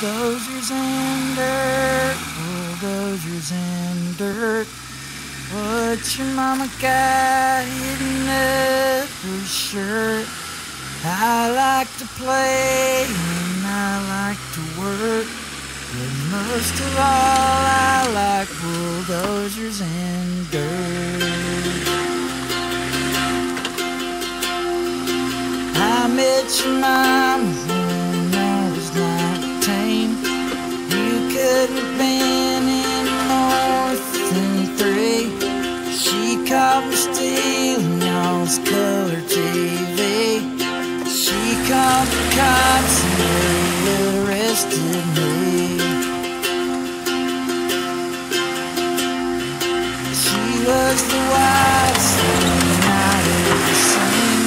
Bulldozers and dirt, bulldozers and dirt. What your mama got hidden up her shirt? I like to play and I like to work, but most of all I like bulldozers and dirt. I met your mama when I was 19. You couldn't have been any more than 3. She caught me stealing y'all's color TV. She called the cops and they arrested me. She was the wildest thing I'd ever seen.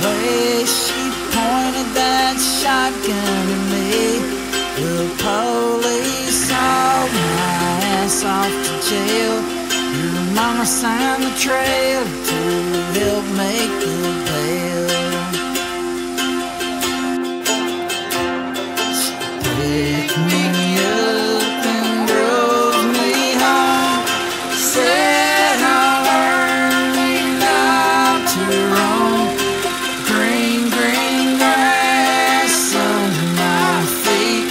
The way she pointed that shotgun at me. The police hauled my ass off to jail. Your mama signed the trail to help make the bail. Picked me up and drove me home. Said I'll learn not to roam. Green, green grass under my feet,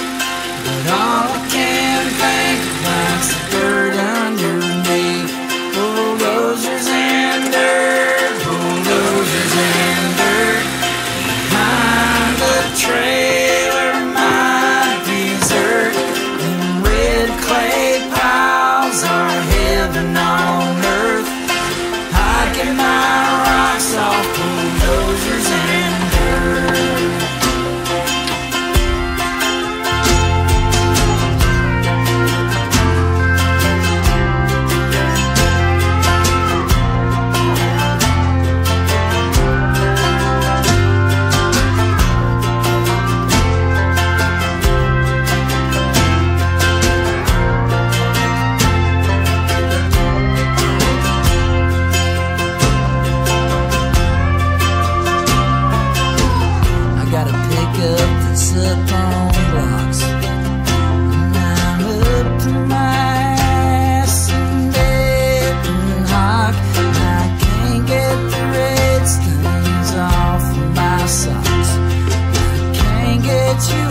but all I can think about's the dirt underneath. Bulldozers and dirt, bulldozers and dirt. Behind the trailer, my desert, and red clay piles are heaven on earth. I get my rocks off bulldozers and dirt. Gotta pick up this up on blocks, and I'm up to my ass in bed and hot. And I can't get the red stains off of my socks. I can't get you